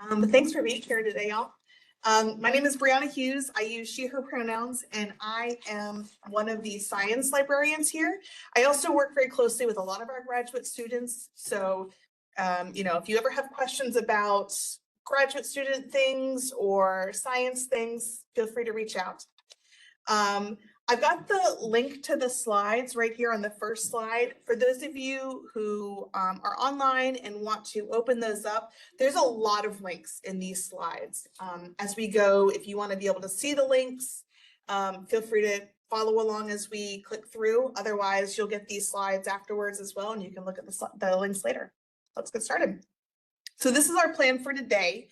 Thanks for being here today, y'all. My name is Brianna Hughes. I use she, her pronouns, and I am one of the science librarians here. I also work very closely with a lot of our graduate students. So, if you ever have questions about graduate student things or science things, feel free to reach out. I've got the link to the slides right here on the first slide. For those of you who are online and want to open those up, there's a lot of links in these slides. As we go, if you want to be able to see the links, feel free to follow along as we click through. Otherwise, you'll get these slides afterwards as well, and you can look at the links later. Let's get started. So this is our plan for today.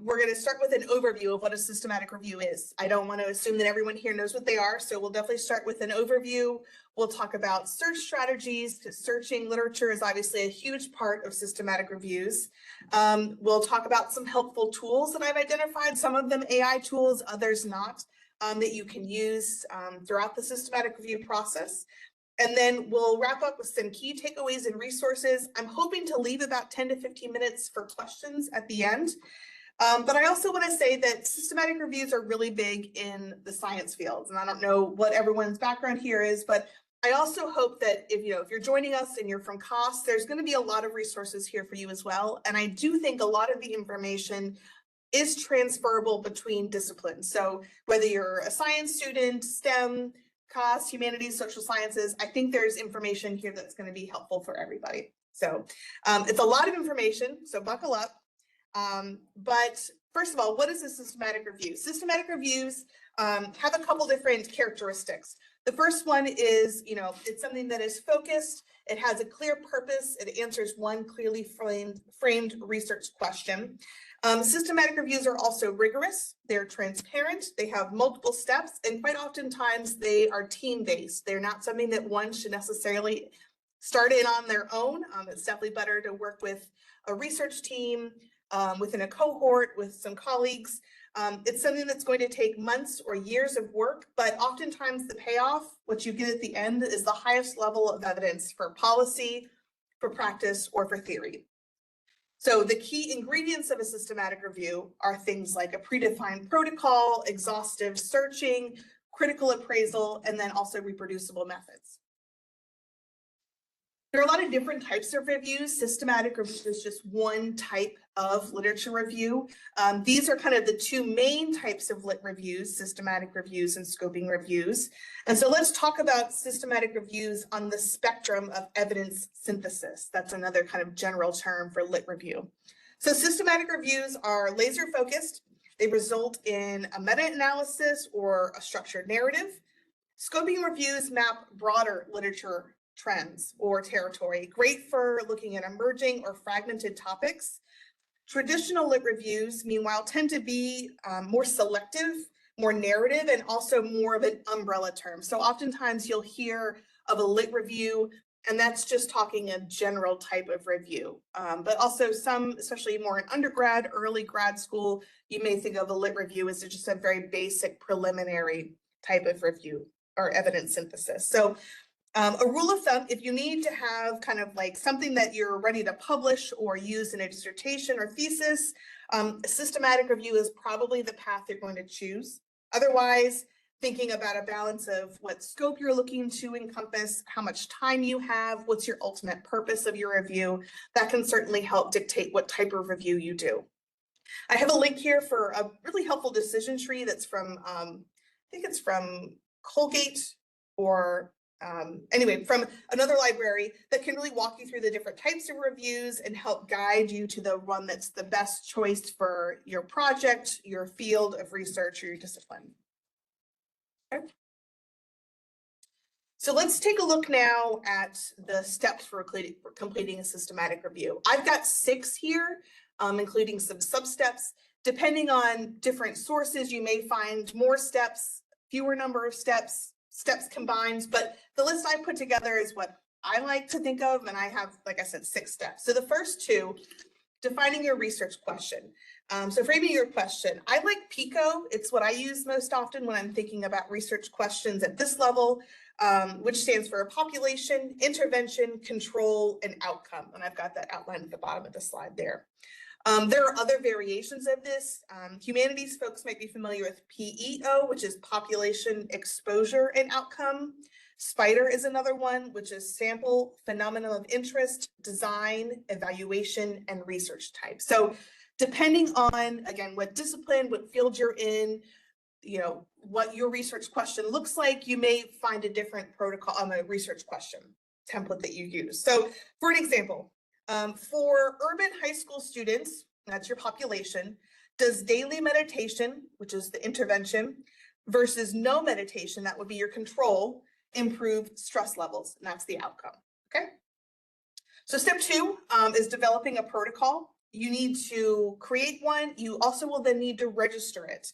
We're going to start with an overview of what a systematic review is. I don't want to assume that everyone here knows what they are, so we'll definitely start with an overview. We'll talk about search strategies, because searching literature is obviously a huge part of systematic reviews. We'll talk about some helpful tools that I've identified, some of them AI tools, others not, that you can use throughout the systematic review process. And then we'll wrap up with some key takeaways and resources. I'm hoping to leave about 10 to 15 minutes for questions at the end. But I also want to say that systematic reviews are really big in the science fields. And I don't know what everyone's background here is, but I also hope that if you're joining us and you're from COS, there's going to be a lot of resources here for you as well. And I do think a lot of the information is transferable between disciplines. So whether you're a science student, STEM, COS, humanities, social sciences, I think there's information here that's going to be helpful for everybody. So it's a lot of information, so buckle up. But first of all, what is a systematic review? Systematic reviews have a couple different characteristics. The first one is, it's something that is focused. It has a clear purpose. It answers one clearly framed research question. Systematic reviews are also rigorous. They're transparent. They have multiple steps, and quite oftentimes they are team-based. They're not something that one should necessarily start in on their own. It's definitely better to work with a research team, within a cohort, with some colleagues. It's something that's going to take months or years of work, but oftentimes the payoff, what you get at the end, is the highest level of evidence for policy, for practice, or for theory. So the key ingredients of a systematic review are things like a predefined protocol, exhaustive searching, critical appraisal, and then also reproducible methods. There are a lot of different types of reviews. Systematic review is just one type of literature review. These are kind of the two main types of lit reviews, systematic reviews and scoping reviews. And so let's talk about systematic reviews on the spectrum of evidence synthesis. That's another kind of general term for lit review. So systematic reviews are laser focused. They result in a meta-analysis or a structured narrative. Scoping reviews map broader literature trends or territory, great for looking at emerging or fragmented topics. Traditional lit reviews, meanwhile, tend to be more selective, more narrative, and also more of an umbrella term. So oftentimes you'll hear of a lit review, and that's just talking a general type of review. But also some, especially more in undergrad, early grad school, you may think of a lit review as just a very basic preliminary type of review or evidence synthesis. So a rule of thumb, if you need to have kind of like something that you're ready to publish or use in a dissertation or thesis, a systematic review is probably the path you're going to choose. Otherwise, thinking about a balance of what scope you're looking to encompass, how much time you have, what's your ultimate purpose of your review, that can certainly help dictate what type of review you do. I have a link here for a really helpful decision tree that's from, I think it's from Colgate or anyway, from another library that can really walk you through the different types of reviews and help guide you to the one that's the best choice for your project, your field of research, or your discipline. Okay. So let's take a look now at the steps for completing a systematic review. I've got 6 here, including some sub-steps. Depending on different sources, you may find more steps, fewer number of steps combined, but the list I put together is what I like to think of, and I have, like I said, 6 steps. So the first 2, defining your research question. So framing your question, I like PICO. It's what I use most often when I'm thinking about research questions at this level. which stands for population, intervention, control, and outcome. And I've got that outlined at the bottom of the slide there. There are other variations of this. Humanities folks might be familiar with PEO, which is population, exposure, and outcome. SPIDER is another one, which is sample, phenomenon of interest, design, evaluation, and research type. So depending on, again, what discipline, what field you're in, you know, what your research question looks like, you may find a different protocol on a research question template that you use. So for an example, for urban high school students, that's your population, does daily meditation, which is the intervention, versus no meditation, that would be your control, improve stress levels, and that's the outcome, okay? So step 2 is developing a protocol. You need to create one. You also will then need to register it.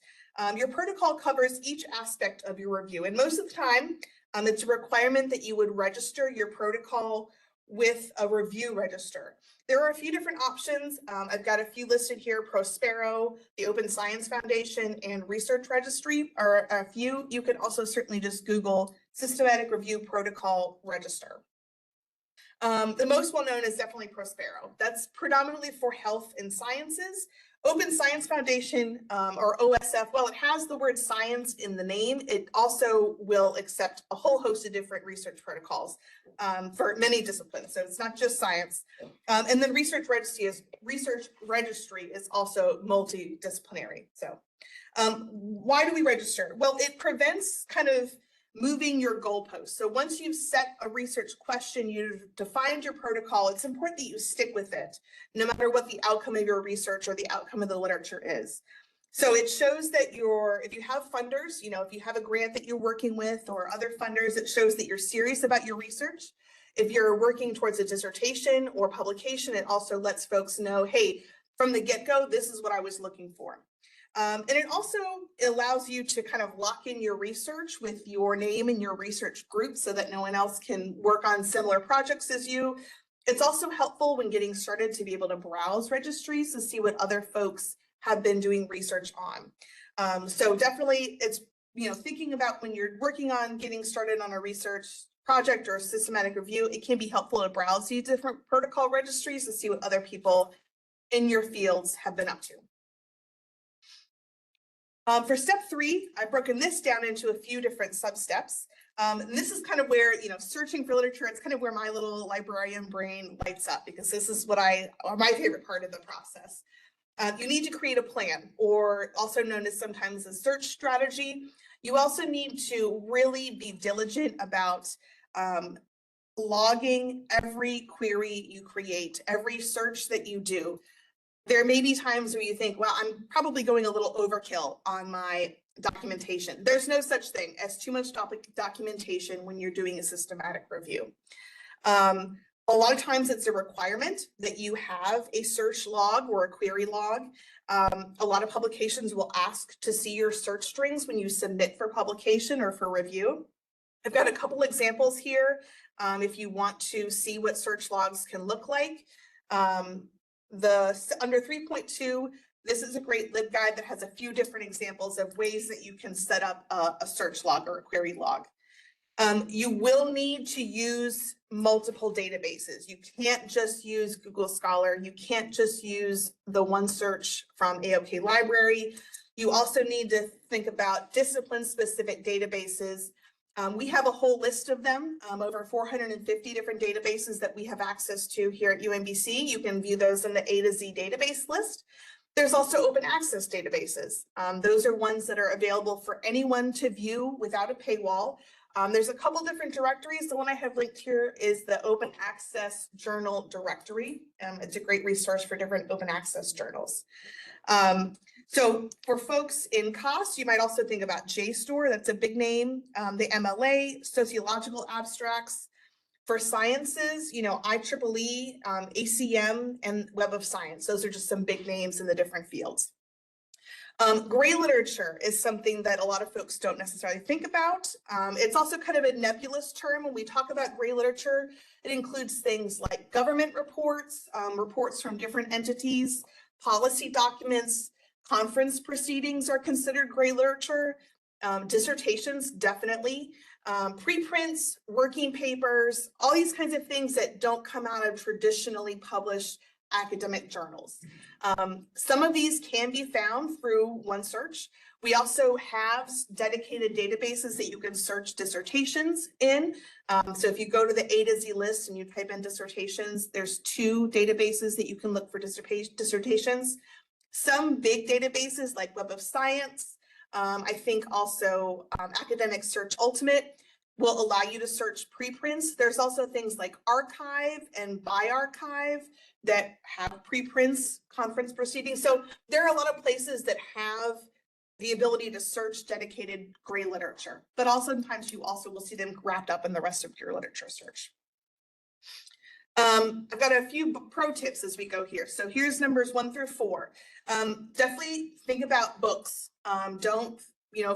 Your protocol covers each aspect of your review, and most of the time, it's a requirement that you would register your protocol with a review register. There are a few different options. I've got a few listed here. Prospero, the Open Science Foundation, and Research Registry are a few. You can also certainly just Google Systematic Review Protocol Register. The most well-known is definitely Prospero. That's predominantly for health and sciences. Open Science Foundation, or OSF, well, it has the word science in the name. It also will accept a whole host of different research protocols for many disciplines. So it's not just science. And then Research Registry is also multidisciplinary. So why do we register? Well, it prevents kind of moving your goalposts. So once you've set a research question, you've defined your protocol, it's important that you stick with it, no matter what the outcome of your research or the outcome of the literature is. So it shows that if you have funders, you know, if you have a grant that you're working with or other funders, it shows that you're serious about your research. If you're working towards a dissertation or publication, it also lets folks know, hey, from the get-go, this is what I was looking for. And it also allows you to kind of lock in your research with your name and your research group so that no one else can work on similar projects as you. It's also helpful when getting started to be able to browse registries to see what other folks have been doing research on. So definitely it's, you know, thinking about when you're working on getting started on a research project or a systematic review, it can be helpful to browse these different protocol registries to see what other people in your fields have been up to. For step 3, I've broken this down into a few different sub-steps. And this is kind of where, you know, searching for literature, it's kind of where my little librarian brain lights up, because this is what my favorite part of the process. You need to create a plan, or also known as sometimes a search strategy. You also need to really be diligent about logging every query you create, every search that you do. There may be times where you think, well, I'm probably going a little overkill on my documentation. There's no such thing as too much documentation when you're doing a systematic review. A lot of times it's a requirement that you have a search log or a query log. A lot of publications will ask to see your search strings when you submit for publication or for review. I've got a couple examples here if you want to see what search logs can look like. Under 3.2, this is a great LibGuide that has a few different examples of ways that you can set up a search log or a query log. You will need to use multiple databases. You can't just use Google Scholar. You can't just use the OneSearch from AOK Library. You also need to think about discipline-specific databases. We have a whole list of them, over 450 different databases that we have access to here at UMBC. You can view those in the A to Z database list. There's also open access databases. Those are ones that are available for anyone to view without a paywall. There's a couple different directories. The one I have linked here is the Open Access Journal Directory. It's a great resource for different open access journals. So for folks in COS, you might also think about JSTOR, that's a big name, the MLA, sociological abstracts. For sciences, you know, IEEE, ACM, and Web of Science. Those are just some big names in the different fields. Gray literature is something that a lot of folks don't necessarily think about. It's also kind of a nebulous term. When we talk about gray literature, it includes things like government reports, reports from different entities, policy documents, conference proceedings are considered gray literature, dissertations, definitely. preprints, working papers, all these kinds of things that don't come out of traditionally published academic journals. Some of these can be found through OneSearch. We also have dedicated databases that you can search dissertations in. So if you go to the A to Z list and you type in dissertations, there's 2 databases that you can look for dissertations. Some big databases like Web of Science, I think also Academic Search Ultimate will allow you to search preprints. There's also things like Archive and bioRxiv that have preprints, conference proceedings. So there are a lot of places that have the ability to search dedicated gray literature, but also sometimes you also will see them wrapped up in the rest of your literature search. I've got a few pro tips as we go here. So here's numbers 1 through 4. Definitely think about books. Don't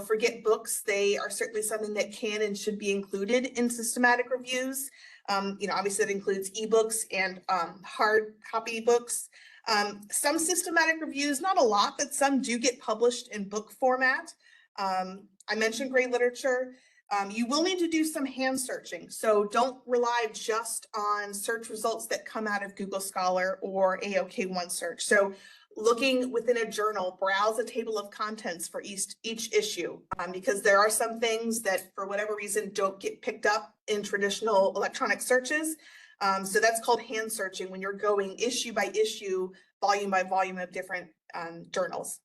forget books. They are certainly something that can and should be included in systematic reviews. Obviously that includes ebooks and hard copy books. Some systematic reviews, not a lot, but some do get published in book format. I mentioned gray literature. You will need to do some hand searching, so don't rely just on search results that come out of Google Scholar or AOK OneSearch. So looking within a journal, browse a table of contents for each issue, because there are some things that for whatever reason don't get picked up in traditional electronic searches. So that's called hand searching when you're going issue by issue, volume by volume of different journals.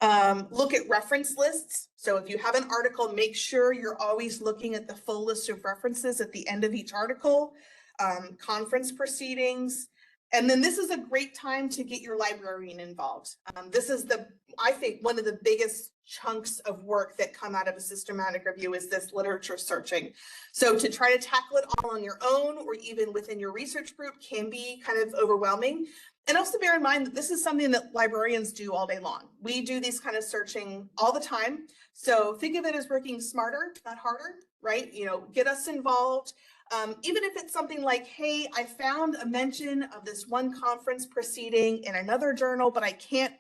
Look at reference lists. So if you have an article, make sure you're always looking at the full list of references at the end of each article, conference proceedings. And then this is a great time to get your librarian involved. This is I think one of the biggest chunks of work that come out of a systematic review is this literature searching. So to try to tackle it all on your own or even within your research group can be kind of overwhelming. And also bear in mind that this is something that librarians do all day long. We do these kind of searching all the time. So think of it as working smarter, not harder, right? Get us involved. Even if it's something like, hey, I found a mention of this one conference proceeding in another journal, but I can't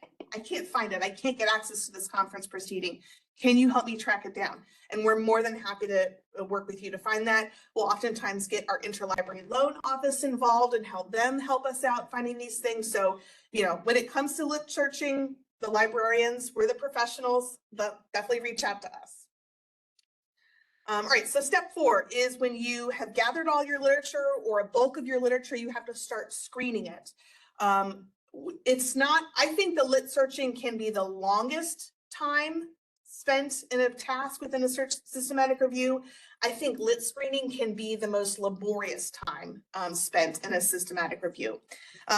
find it. I can't get access to this conference proceeding. Can you help me track it down? And we're more than happy to work with you to find that. We'll oftentimes get our interlibrary loan office involved and help us out finding these things. So, when it comes to lit searching, the librarians, we're the professionals, but definitely reach out to us. All right, so step 4 is when you have gathered all your literature or a bulk of your literature, you have to start screening it. I think the lit searching can be the longest time spent in a task within a systematic review. I think lit screening can be the most laborious time spent in a systematic review.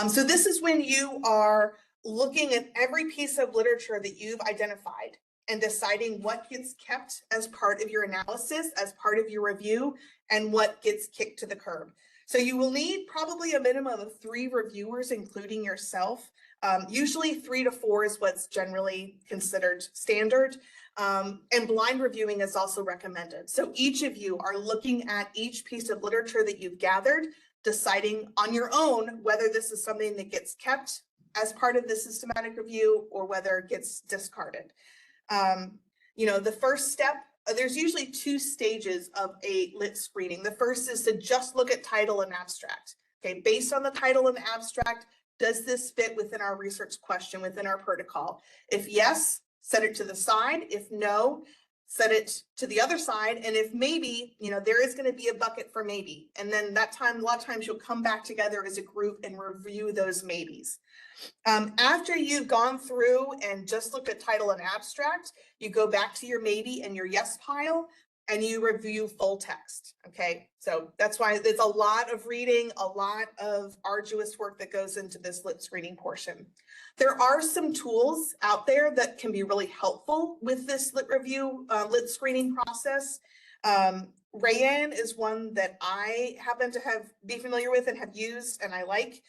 So this is when you are looking at every piece of literature that you've identified and deciding what gets kept as part of your analysis, as part of your review, and what gets kicked to the curb. So you will need probably a minimum of 3 reviewers, including yourself. Usually 3 to 4 is what's generally considered standard. And blind reviewing is also recommended. So each of you are looking at each piece of literature that you've gathered, deciding on your own whether this is something that gets kept as part of the systematic review or whether it gets discarded. The first step, there's usually 2 stages of a lit screening. The first is to just look at title and abstract. Okay, based on the title and abstract, does this fit within our research question, within our protocol? If yes, set it to the side. If no, set it to the other side. And if maybe, there is going to be a bucket for maybe. And then a lot of times you'll come back together as a group and review those maybes. After you've gone through and just looked at title and abstract, you go back to your maybe and your yes pile and you review full text. Okay, so that's why there's a lot of reading, a lot of arduous work that goes into this lit screening portion. There are some tools out there that can be really helpful with this lit screening process. Rayan is one that I happen to be familiar with and have used and I like.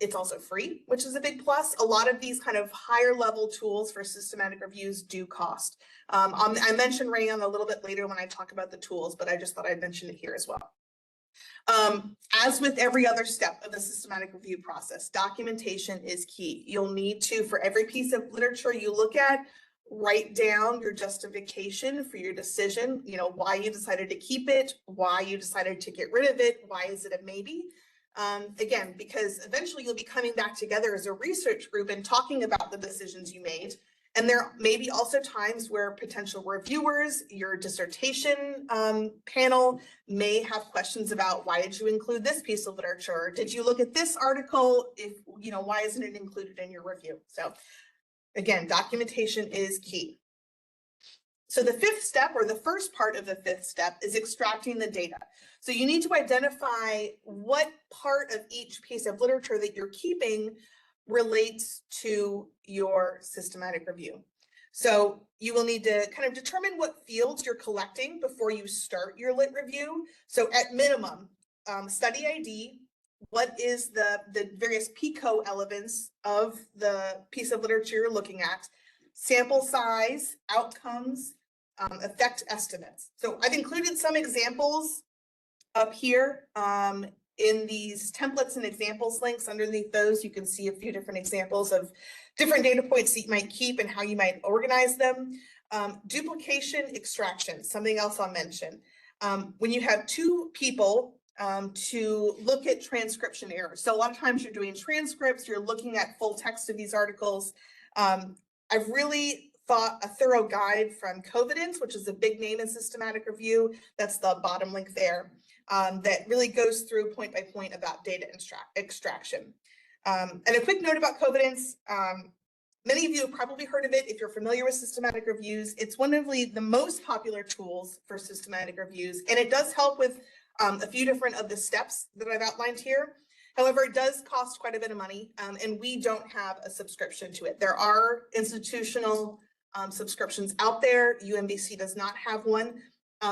It's also free, which is a big plus. A lot of these kind of higher level tools for systematic reviews do cost. I mentioned Rayan a little bit later when I talk about the tools, but I just thought I'd mention it here as well. As with every other step of the systematic review process, documentation is key. You'll need to, for every piece of literature you look at, write down your justification for your decision, you know, why you decided to keep it, why you decided to get rid of it, why is it a maybe? Again, because eventually you'll be coming back together as a research group and talking about the decisions you made. And there may be also times where potential reviewers, your dissertation panel may have questions about why did you include this piece of literature? Did you look at this article? If, you know, why isn't it included in your review? So again, documentation is key. So the fifth step, or the first part of the fifth step, is extracting the data. So you need to identify what part of each piece of literature that you're keeping relates to your systematic review. So you will need to kind of determine what fields you're collecting before you start your lit review. So at minimum, study ID, what is the various PICO elements of the piece of literature you're looking at, sample size, outcomes, effect estimates. So I've included some examples up here in these templates and examples links. Underneath those, you can see a few different examples of different data points that you might keep and how you might organize them. Duplication extraction, something else I'll mention. When you have two people to look at transcription errors. So a lot of times you're doing transcripts, you're looking at full text of these articles. I've really thought a thorough guide from Covidence, which is a big name in systematic review. That's the bottom link there. That really goes through point by point about data extraction. And a quick note about Covidence. Many of you have probably heard of it if you're familiar with systematic reviews. It's one of the most popular tools for systematic reviews, and it does help with a few different of the steps that I've outlined here. However, it does cost quite a bit of money, and we don't have a subscription to it. There are institutional subscriptions out there. UMBC does not have one.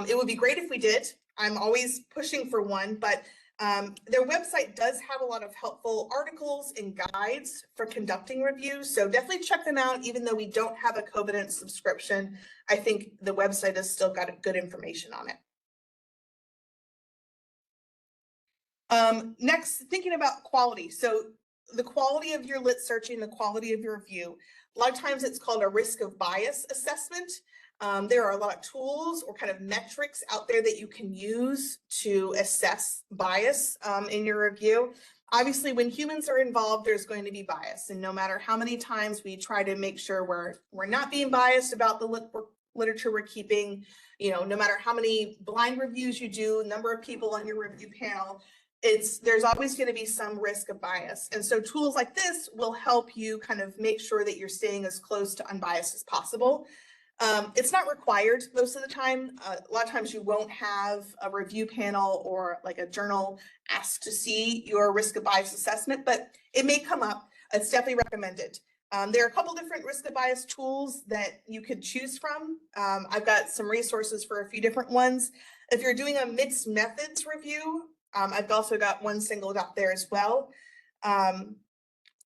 It would be great if we did. I'm always pushing for one, but their website does have a lot of helpful articles and guides for conducting reviews. So definitely check them out. Even though we don't have a Covidence subscription, I think the website has still got good information on it. Next, thinking about quality. So the quality of your lit searching, the quality of your review. A lot of times it's called a risk of bias assessment. There are a lot of tools or kind of metrics out there that you can use to assess bias in your review. Obviously, when humans are involved, there's going to be bias. And no matter how many times we try to make sure we're not being biased about the literature we're keeping, you know, no matter how many blind reviews you do, number of people on your review panel, there's always going to be some risk of bias. And so tools like this will help you kind of make sure that you're staying as close to unbiased as possible. It's not required most of the time. A lot of times you won't have a review panel or like a journal asked to see your risk of bias assessment, but it may come up. It's definitely recommended. There are a couple different risk of bias tools that you could choose from. I've got some resources for a few different ones. If you're doing a mixed methods review, I've also got one singled out there as well.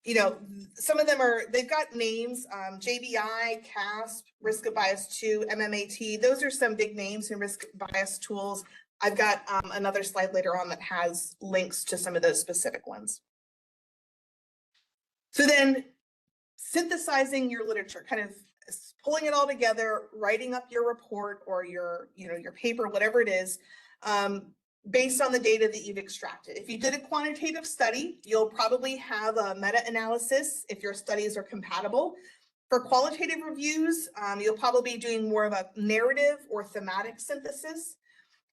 You know, some of them they've got names, JBI, CASP, Risk of Bias 2, MMAT. Those are some big names in risk bias tools. I've got another slide later on that has links to some of those specific ones. So then synthesizing your literature, kind of pulling it all together, writing up your report or your paper, whatever it is, based on the data that you've extracted. If you did a quantitative study, you'll probably have a meta-analysis if your studies are compatible. For qualitative reviews, you'll probably be doing more of a narrative or thematic synthesis.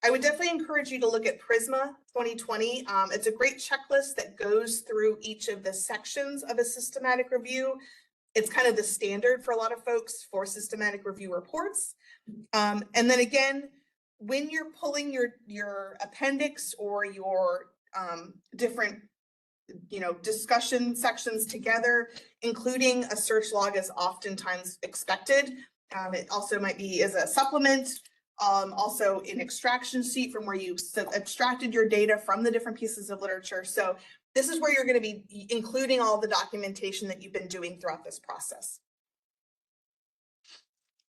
I would definitely encourage you to look at Prisma 2020. It's a great checklist that goes through each of the sections of a systematic review. It's kind of the standard for a lot of folks for systematic review reports. And then again, when you're pulling your appendix or your different discussion sections together, including a search log is oftentimes expected. It also might be as a supplement, also an extraction sheet from where you extracted your data from the different pieces of literature. So this is where you're going to be including all the documentation that you've been doing throughout this process.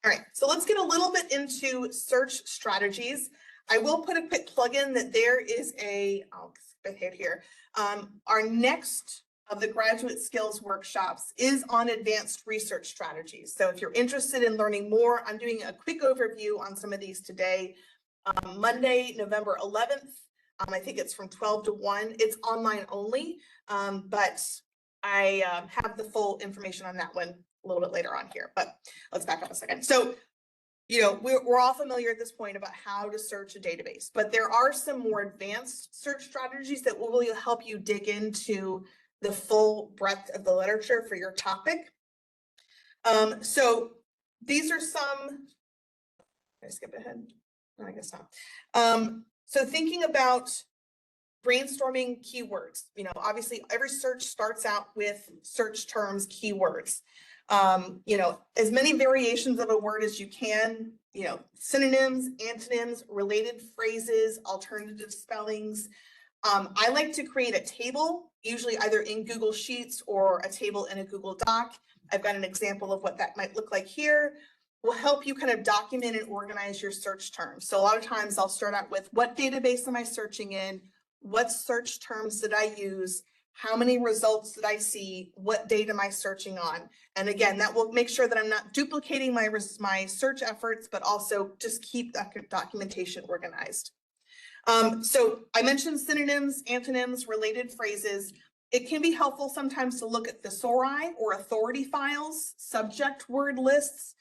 All right, so let's get a little bit into search strategies. I will put a quick plug in that there is I'll skip ahead here. Our next of the graduate skills workshops is on advanced research strategies. So if you're interested in learning more, I'm doing a quick overview on some of these today. Monday, November 11th, I think it's from 12 to 1. It's online only, but I have the full information on that one a little bit later on here, but let's back up a second. So, you know, we're all familiar at this point about how to search a database, but there are some more advanced search strategies that will really help you dig into the full breadth of the literature for your topic. So these are some, I skip ahead? No, I guess not. So thinking about brainstorming keywords, you know, obviously every search starts out with search terms, keywords. You know, as many variations of a word as you can, you know, synonyms, antonyms, related phrases, alternative spellings. I like to create a table, usually either in Google Sheets or a table in a Google Doc. I've got an example of what that might look like here. Will help you kind of document and organize your search terms. So a lot of times I'll start out with what database am I searching in? What search terms did I use? How many results did I see? What date am I searching on? And again, that will make sure that I'm not duplicating my search efforts, but also just keep that documentation organized. So I mentioned synonyms, antonyms, related phrases. It can be helpful sometimes to look at thesauri or authority files, subject word lists.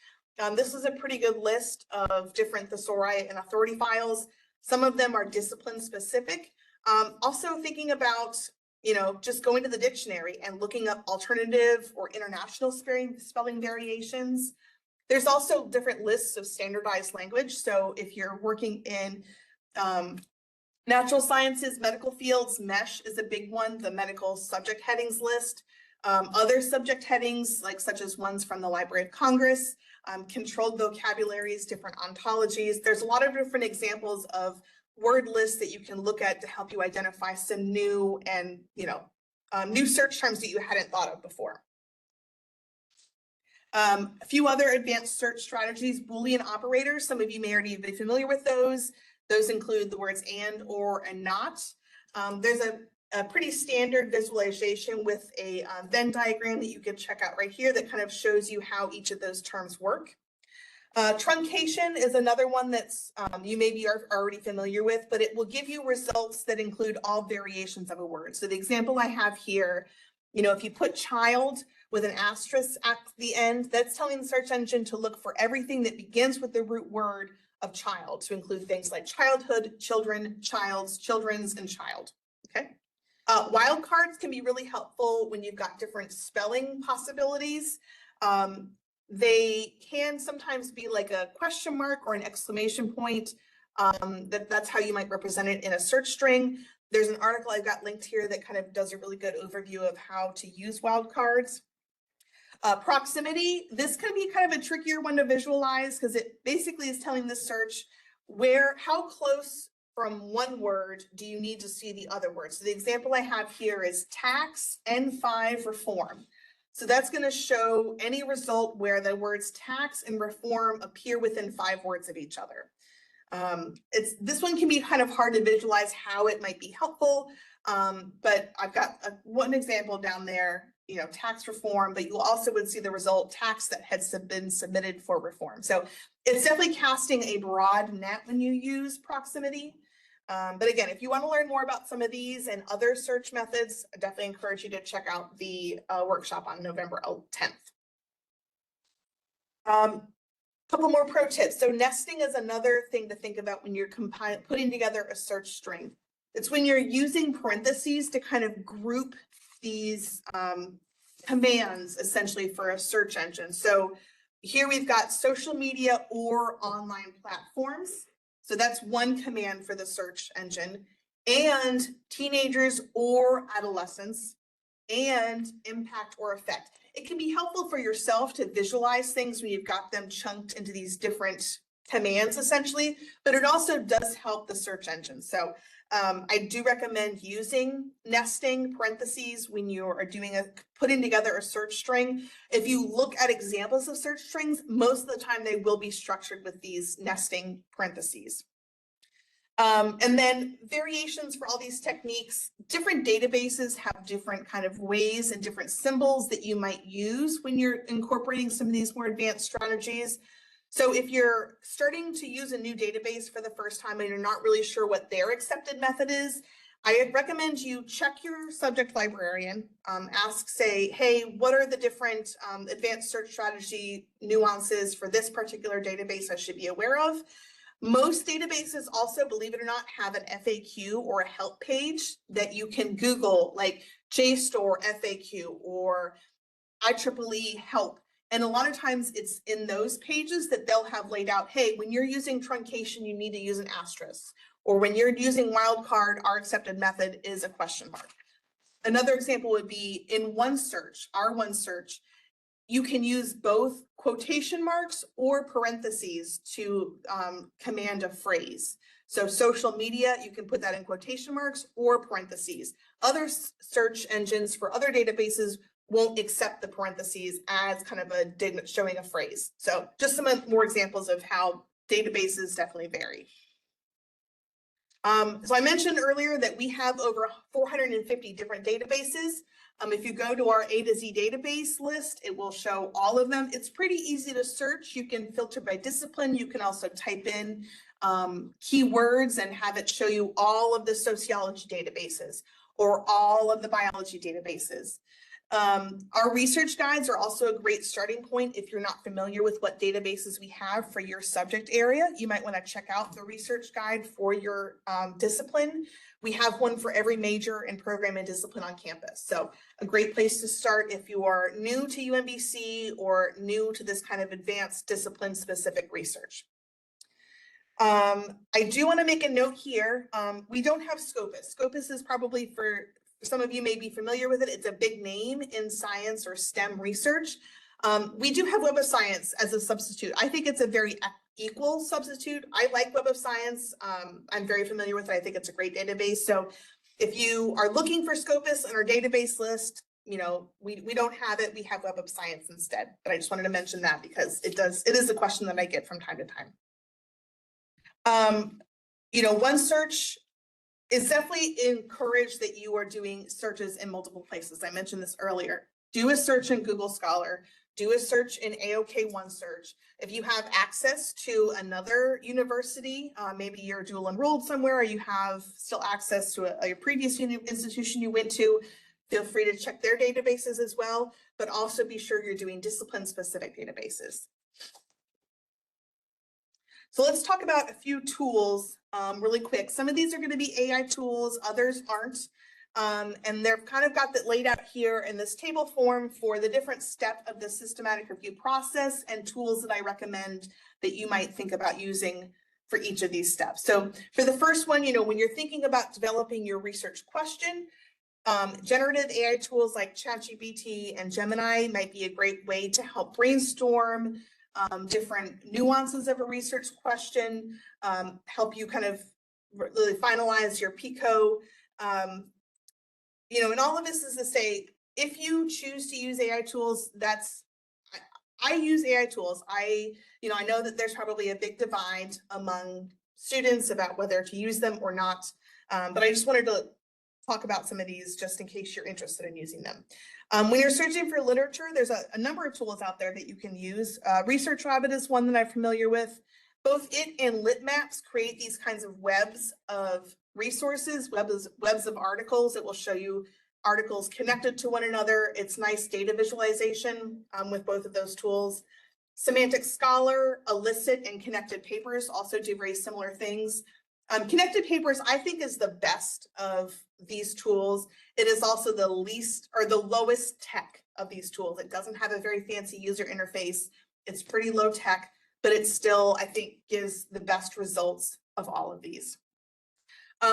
This is a pretty good list of different thesauri and authority files. Some of them are discipline specific. Also thinking about, you know, just going to the dictionary and looking up alternative or international spelling variations. There's also different lists of standardized language. So if you're working in natural sciences, medical fields, MESH is a big one, the medical subject headings list. Other subject headings, like such as ones from the Library of Congress, controlled vocabularies, different ontologies. There's a lot of different examples of word lists that you can look at to help you identify some new and, you know, new search terms that you hadn't thought of before. A few other advanced search strategies, Boolean operators. Some of you may already be familiar with those. Those include the words and, or, and not. There's a pretty standard visualization with a Venn diagram that you can check out right here that kind of shows you how each of those terms work. Truncation is another one that's you may be already familiar with, but it will give you results that include all variations of a word. So the example I have here, you know, if you put child with an asterisk at the end, that's telling the search engine to look for everything that begins with the root word of child, to include things like childhood, children, child's, children's, and child. Okay. Wildcards can be really helpful when you've got different spelling possibilities. They can sometimes be like a question mark or an exclamation point. That's how you might represent it in a search string. There's an article I've got linked here that kind of does a really good overview of how to use wildcards. Proximity, this can be kind of a trickier one to visualize because it basically is telling the search how close from one word do you need to see the other word. So the example I have here is tax N5 reform. So that's going to show any result where the words tax and reform appear within 5 words of each other. This one can be kind of hard to visualize how it might be helpful, but I've got one example down there, you know, tax reform, but you also would see the result tax that had been submitted for reform. So it's definitely casting a broad net when you use proximity. But again, if you want to learn more about some of these and other search methods, I definitely encourage you to check out the workshop on November 10th. Couple more pro tips. So nesting is another thing to think about when you're putting together a search string. It's when you're using parentheses to kind of group these commands essentially for a search engine. So here we've got social media or online platforms. So that's one command for the search engine, and teenagers or adolescents, and impact or effect. It can be helpful for yourself to visualize things when you've got them chunked into these different commands essentially, but it also does help the search engine. So I do recommend using nesting parentheses when you are putting together a search string. If you look at examples of search strings, most of the time they will be structured with these nesting parentheses. And then variations for all these techniques, different databases have different kind of ways and different symbols that you might use when you're incorporating some of these more advanced strategies. So if you're starting to use a new database for the first time and you're not really sure what their accepted method is, I recommend you check your subject librarian, ask, say, hey, what are the different advanced search strategy nuances for this particular database I should be aware of? Most databases also, believe it or not, have an FAQ or a help page that you can Google, like JSTOR FAQ or IEEE help. And a lot of times it's in those pages that they'll have laid out, hey, when you're using truncation, you need to use an asterisk. Or when you're using wildcard, our accepted method is a question mark. Another example would be in OneSearch, our OneSearch, you can use both quotation marks or parentheses to command a phrase. So social media, you can put that in quotation marks or parentheses. Other search engines for other databases won't accept the parentheses as kind of a showing a phrase. So just some more examples of how databases definitely vary. So I mentioned earlier that we have over 450 different databases. If you go to our A to Z database list, it will show all of them. It's pretty easy to search. You can filter by discipline. You can also type in keywords and have it show you all of the sociology databases or all of the biology databases. Our research guides are also a great starting point. If you're not familiar with what databases we have for your subject area, you might want to check out the research guide for your discipline. We have one for every major and program and discipline on campus. So a great place to start if you are new to UMBC or new to this kind of advanced discipline specific research. I do want to make a note here. We don't have Scopus. Scopus is probably, for some of you may be familiar with it, it's a big name in science or STEM research. We do have Web of Science as a substitute. I think it's a very equal substitute. I like Web of Science. I'm very familiar with it. I think it's a great database. So if you are looking for Scopus on our database list, you know, we don't have it. We have Web of Science instead. But I just wanted to mention that because it is a question that I get from time to time. You know, OneSearch is definitely encouraged that you are doing searches in multiple places. I mentioned this earlier. Do a search in Google Scholar, do a search in AOK OneSearch. If you have access to another university, maybe you're dual enrolled somewhere, or you have still access to a previous institution you went to, feel free to check their databases as well, but also be sure you're doing discipline specific databases. So let's talk about a few tools really quick. Some of these are going to be AI tools, others aren't. And they've kind of got that laid out here in this table form for the different step of the systematic review process and tools that I recommend that you might think about using for each of these steps. So for the first one, you know, when you're thinking about developing your research question, generative AI tools like ChatGPT and Gemini might be a great way to help brainstorm different nuances of a research question, help you kind of really finalize your PICO. You know, and all of this is to say, if you choose to use AI tools, I use AI tools. I know that there's probably a big divide among students about whether to use them or not, but I just wanted to talk about some of these just in case you're interested in using them. When you're searching for literature, there's a number of tools out there that you can use. Research Rabbit is one that I'm familiar with. Both it and Litmaps create these kinds of webs of resources, webs of articles that will show you articles connected to one another. It's nice data visualization with both of those tools. Semantic Scholar, Elicit, and Connected Papers also do very similar things. Connected Papers, I think, is the best of these tools. It is also the least or the lowest tech of these tools. It doesn't have a very fancy user interface. It's pretty low tech, but it still, I think, gives the best results of all of these.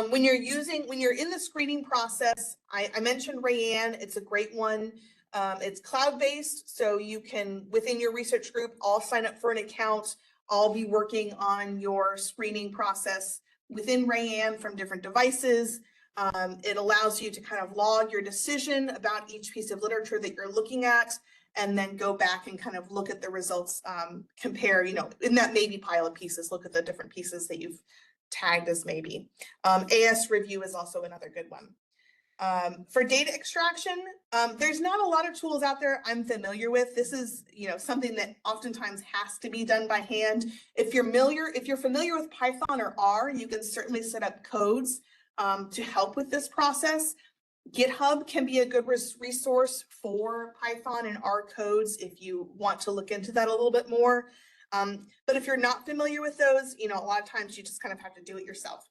When you're in the screening process, I mentioned Rayanne. It's a great one. It's cloud-based, so you can, within your research group, all sign up for an account, all be working on your screening process within Rayanne from different devices. It allows you to kind of log your decision about each piece of literature that you're looking at, and then go back and kind of look at the results, compare, you know, in that maybe pile of pieces, look at the different pieces that you've tagged as maybe. AS review is also another good one. For data extraction, there's not a lot of tools out there I'm familiar with. This is, something that oftentimes has to be done by hand. If you're familiar with Python or R, you can certainly set up codes to help with this process. GitHub can be a good resource for Python and R codes if you want to look into that a little bit more. But if you're not familiar with those, a lot of times you just kind of have to do it yourself.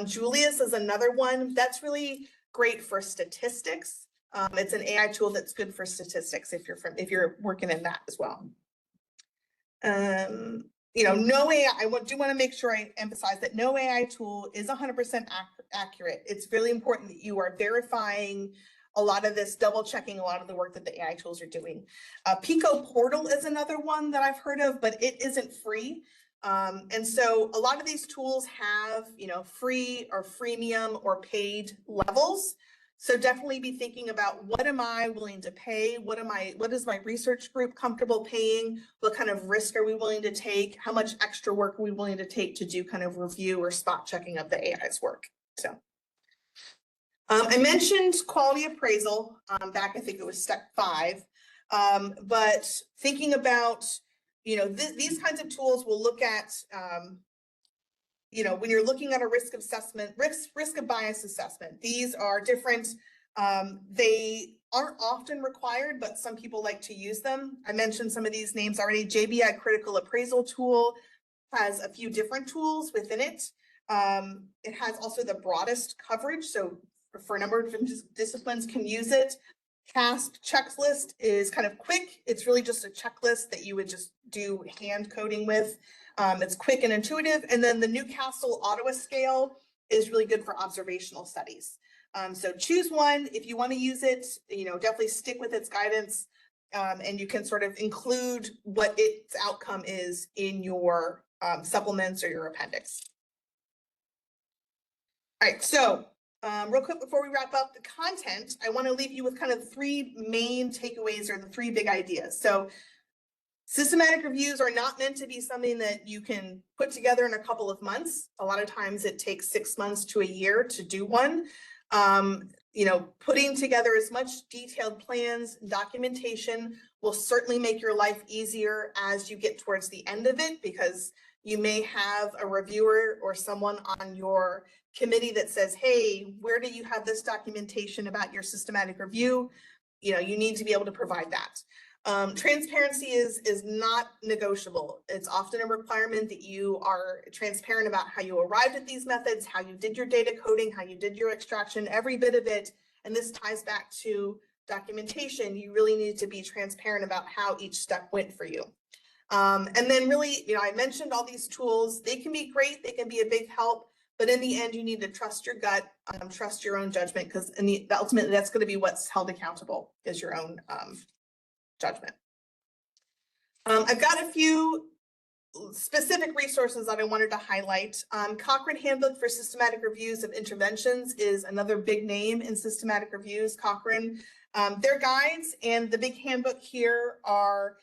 Julius is another one that's really great for statistics. It's an AI tool that's good for statistics if you're working in that as well. No AI, I do want to make sure I emphasize that no AI tool is 100% accurate. It's really important that you are verifying a lot of this, double checking a lot of the work that the AI tools are doing. Pico Portal is another one that I've heard of, but it isn't free. And so a lot of these tools have, free or freemium or paid levels. So definitely be thinking about, what am I willing to pay? What is my research group comfortable paying? What kind of risk are we willing to take? How much extra work are we willing to take to do kind of review or spot checking of the AI's work? So I mentioned quality appraisal back, I think it was step 5, but thinking about, these kinds of tools will look at, when you're looking at a risk assessment, risk of bias assessment, these are different. They aren't often required, but some people like to use them. I mentioned some of these names already. JBI Critical Appraisal Tool has a few different tools within it. It has also the broadest coverage, so for a number of different disciplines can use it. CASP checklist is kind of quick. It's really just a checklist that you would just do hand coding with. It's quick and intuitive. And then the Newcastle Ottawa scale is really good for observational studies. So choose one. If you want to use it, definitely stick with its guidance, and you can sort of include what its outcome is in your supplements or your appendix. All right, so real quick before we wrap up the content, I want to leave you with kind of 3 main takeaways, or the 3 big ideas. So systematic reviews are not meant to be something that you can put together in a couple of months. A lot of times it takes 6 months to a year to do one. Putting together as much detailed plans, documentation will certainly make your life easier as you get towards the end of it, because you may have a reviewer or someone on your committee that says, hey, where do you have this documentation about your systematic review? You need to be able to provide that. Transparency is not negotiable. It's often a requirement that you are transparent about how you arrived at these methods, how you did your data coding, how you did your extraction, every bit of it. And this ties back to documentation. You really need to be transparent about how each step went for you. And then really, I mentioned all these tools. They can be great. They can be a big help. But in the end, you need to trust your gut, trust your own judgment, because ultimately that's going to be what's held accountable, is your own judgment. I've got a few specific resources that I wanted to highlight. Cochrane Handbook for Systematic Reviews of Interventions is another big name in systematic reviews. Cochrane, their guides and the big handbook here are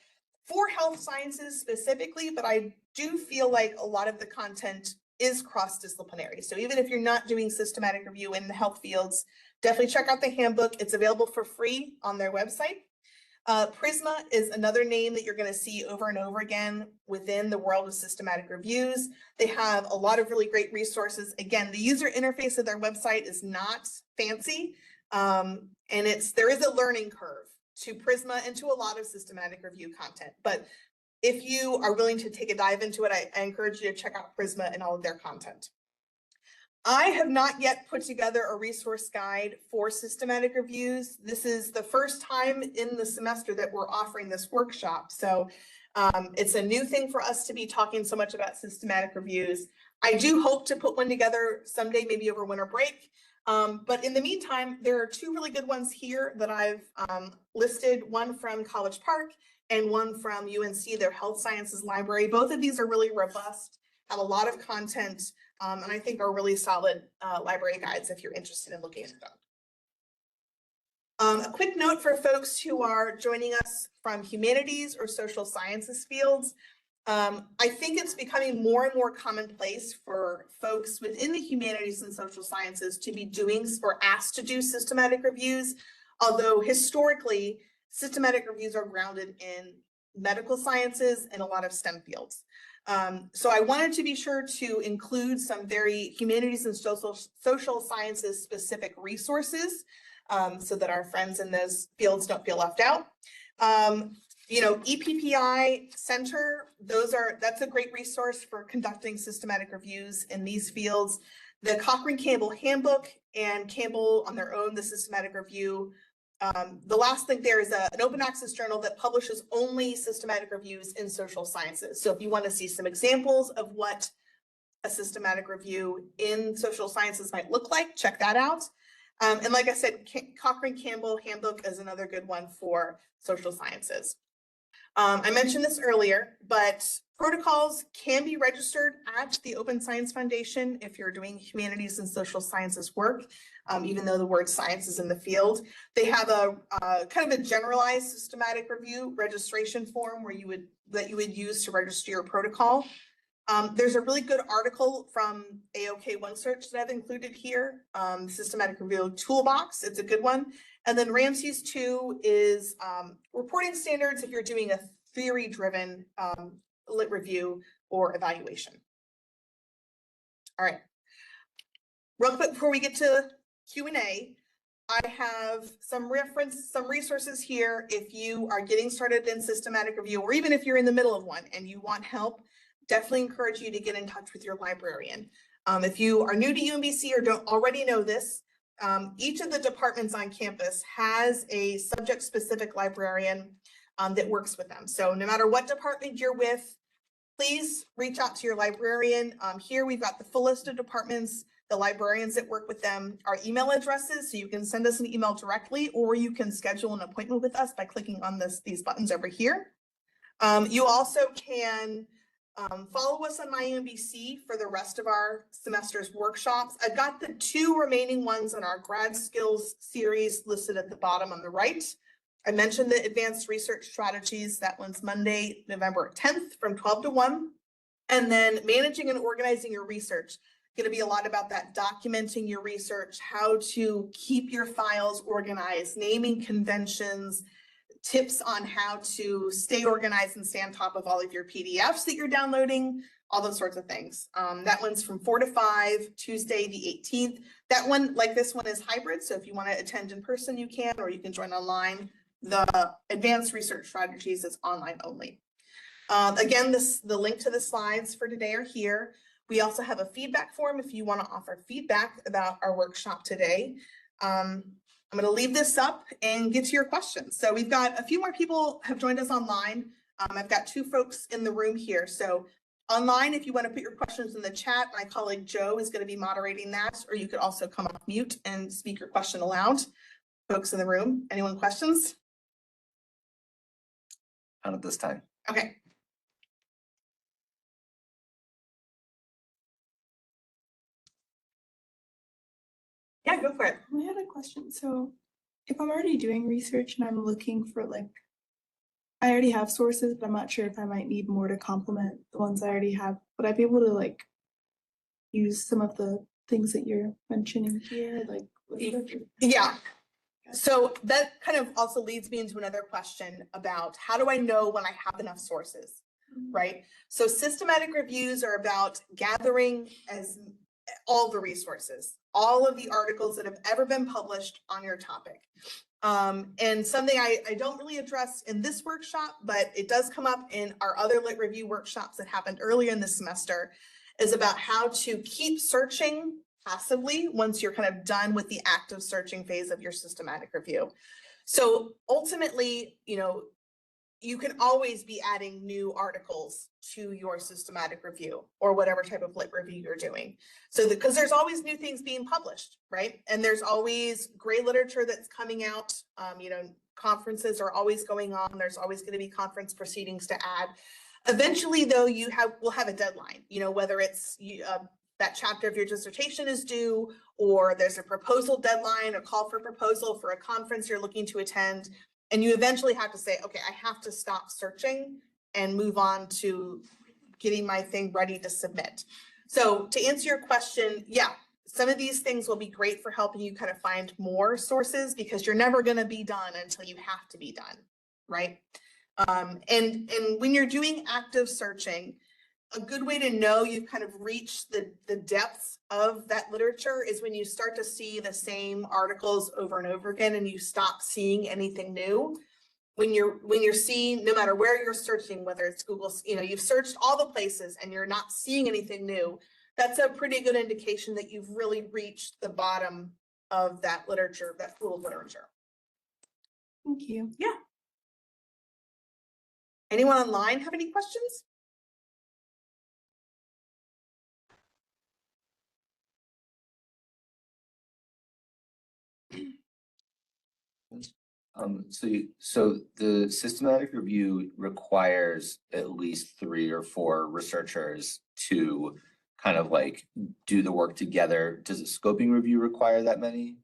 for health sciences specifically, but I do feel like a lot of the content is cross-disciplinary. So even if you're not doing systematic review in the health fields, definitely check out the handbook. It's available for free on their website. Prisma is another name that you're going to see over and over again within the world of systematic reviews. They have a lot of really great resources. Again, the user interface of their website is not fancy, and there is a learning curve to Prisma and to a lot of systematic review content. But if you are willing to take a dive into it, I encourage you to check out Prisma and all of their content. I have not yet put together a resource guide for systematic reviews. This is the first time in the semester that we're offering this workshop. So it's a new thing for us to be talking so much about systematic reviews. I do hope to put one together someday, maybe over winter break. But in the meantime, there are 2 really good ones here that I've listed, one from College Park and one from UNC, their health sciences library. Both of these are really robust, have a lot of content, and I think are really solid library guides if you're interested in looking into them. A quick note for folks who are joining us from humanities or social sciences fields. I think it's becoming more and more commonplace for folks within the humanities and social sciences to be doing or asked to do systematic reviews, although historically, systematic reviews are grounded in medical sciences and a lot of STEM fields. So I wanted to be sure to include some very humanities and social sciences specific resources so that our friends in those fields don't feel left out. You know, EPPI Center, that's a great resource for conducting systematic reviews in these fields. The Cochrane-Campbell Handbook and Campbell on their own, the systematic review. The last thing there is an open access journal that publishes only systematic reviews in social sciences. So if you want to see some examples of what a systematic review in social sciences might look like, check that out. And like I said, Cochrane-Campbell Handbook is another good one for social sciences. I mentioned this earlier, but protocols can be registered at the Open Science Foundation if you're doing humanities and social sciences work, even though the word science is in the field. They have a kind of a generalized systematic review registration form where you would use to register your protocol. There's a really good article from AOK OneSearch that I've included here, Systematic Review Toolbox. It's a good one. And then Ramses 2 is reporting standards if you're doing a theory-driven lit review or evaluation. All right. Real quick before we get to Q&A, I have some resources here if you are getting started in systematic review, or even if you're in the middle of one and you want help. Definitely encourage you to get in touch with your librarian. If you are new to UMBC or don't already know this, each of the departments on campus has a subject-specific librarian that works with them. So no matter what department you're with, please reach out to your librarian. Here we've got the full list of departments, the librarians that work with them, our email addresses, so you can send us an email directly, or you can schedule an appointment with us by clicking on these buttons over here. You also can follow us on MyUMBC for the rest of our semester's workshops. I've got the 2 remaining ones in our grad skills series listed at the bottom on the right. I mentioned the advanced research strategies. That one's Monday, November 10th from 12 to 1. And then managing and organizing your research. Going to be a lot about that, documenting your research, how to keep your files organized, naming conventions, tips on how to stay organized and stay on top of all of your PDFs that you're downloading, all those sorts of things. That one's from 4 to 5, Tuesday the 18th. That one, like this one, is hybrid. So if you want to attend in person, you can, or you can join online. The advanced research strategies is online only. Again, the link to the slides for today are here. We also have a feedback form if you want to offer feedback about our workshop today. I'm going to leave this up and get to your questions. So we've got a few more people have joined us online. I've got 2 folks in the room here. So online, if you want to put your questions in the chat, my colleague Joe is going to be moderating that, or you could also come off mute and speak your question aloud. Folks in the room, anyone questions? Not at this time. Okay. Yeah, go for it. I had a question. So if I'm already doing research and I'm looking for I already have sources, but I'm not sure if I might need more to complement the ones I already have. Would I be able to use some of the things that you're mentioning here? Yeah. So that kind of also leads me into another question about how do I know when I have enough sources, right? So systematic reviews are about gathering all the resources, all of the articles that have ever been published on your topic. And something I don't really address in this workshop, but it does come up in our other lit review workshops that happened earlier in the semester, is about how to keep searching passively once you're kind of done with the active searching phase of your systematic review. So ultimately, you can always be adding new articles to your systematic review or whatever type of lit review you're doing. So because there's always new things being published, right? And there's always great literature that's coming out. Conferences are always going on. There's always going to be conference proceedings to add. Eventually, though, we'll have a deadline, whether it's that chapter of your dissertation is due, or there's a proposal deadline, a call for proposal for a conference you're looking to attend. And you eventually have to say, okay, I have to stop searching and move on to getting my thing ready to submit. So to answer your question, yeah, some of these things will be great for helping you kind of find more sources because you're never going to be done until you have to be done, right? And when you're doing active searching, a good way to know you've kind of reached the depths of that literature is when you start to see the same articles over and over again and you stop seeing anything new. When you're seeing, no matter where you're searching, whether it's Google, you've searched all the places and you're not seeing anything new, that's a pretty good indication that you've really reached the bottom of that literature, that pool of literature. Thank you. Yeah. Anyone online have any questions? So the systematic review requires at least 3 or 4 researchers to kind of like do the work together. Does a scoping review require that many?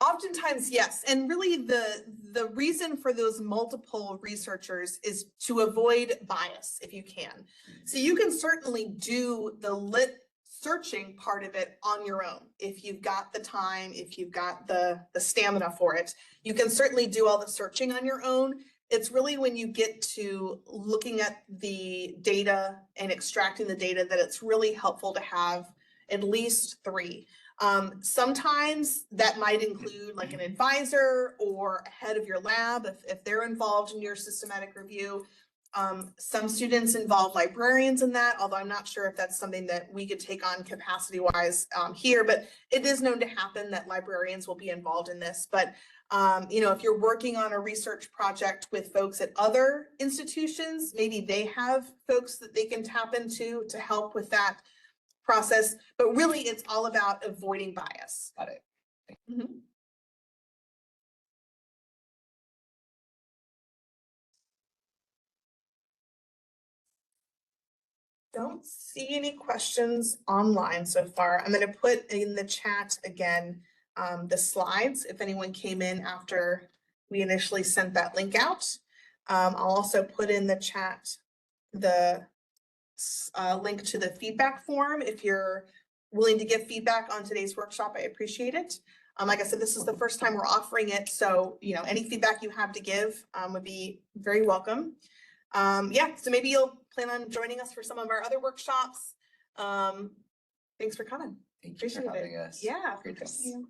Oftentimes, yes. And really the reason for those multiple researchers is to avoid bias if you can. So you can certainly do the lit searching part of it on your own. If you've got the time, if you've got the stamina for it, you can certainly do all the searching on your own. It's really when you get to looking at the data and extracting the data that it's really helpful to have at least 3. Sometimes that might include like an advisor or a head of your lab if they're involved in your systematic review. Some students involve librarians in that, although I'm not sure if that's something that we could take on capacity wise here, but it is known to happen that librarians will be involved in this. But if you're working on a research project with folks at other institutions, maybe they have folks that they can tap into to help with that process, but really it's all about avoiding bias. Got it. Mhm. Don't see any questions online so far. I'm going to put in the chat again the slides if anyone came in after we initially sent that link out. I'll also put in the chat the link to the feedback form. If you're willing to give feedback on today's workshop, I appreciate it. Like I said, this is the first time we're offering it, so any feedback you have to give would be very welcome. Yeah, so maybe you'll plan on joining us for some of our other workshops. Thanks for coming. Thank you for Appreciate it. having us. Yeah. Great Thank job. you.